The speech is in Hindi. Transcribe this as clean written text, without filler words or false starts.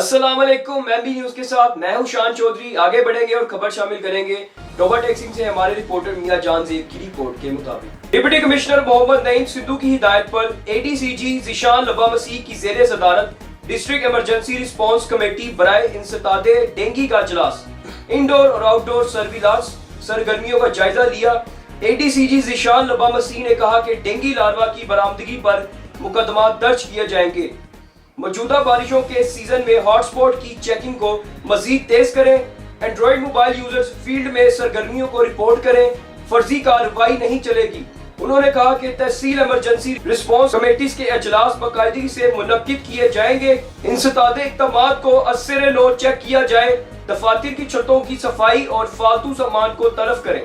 अस्सलाम वालेकुम। मैं भी न्यूज के साथ मैं हूं शान चौधरी। आगे बढ़ेंगे और खबर शामिल करेंगे टोबा टेक्सिंग से हमारे रिपोर्टर मियां जान ज़ेब की रिपोर्ट के मुताबिक डिप्टी कमिश्नर मोहम्मद नईम सिद्धू की हिदायत पर एडीसीजी ज़ीशान लबा मसीह की ज़ेरे सदारत डिस्ट्रिक्ट इमरजेंसी रिस्पांस कमेटी बराए इंसतादे डेंगू का इजलास इंडोर और आउटडोर सर्विलांस सरगर्मियों का जायजा लिया। एडीसीजी ज़ीशान लबा मसीह ने कहा कि डेंगू लार्वा की बरामदगी पर मुकदमा दर्ज किए जाएंगे। मौजूदा बारिशों के सीजन में हॉटस्पॉट की चेकिंग को मजीद तेज करें। एंड्रॉइड मोबाइल यूजर्स फील्ड में सरगर्मियों को रिपोर्ट करें, फर्जी कार्रवाई नहीं चलेगी। उन्होंने कहा कि तहसील इमरजेंसी रिस्पांस कमेटीज के अजलास बाकायदगी से मुनक्किद किए जाएंगे। इंसतादे इक़दामात को अस्सरे लो चेक किया जाए। दफातर की छतों की सफाई और फालतू सामान को तलफ करें।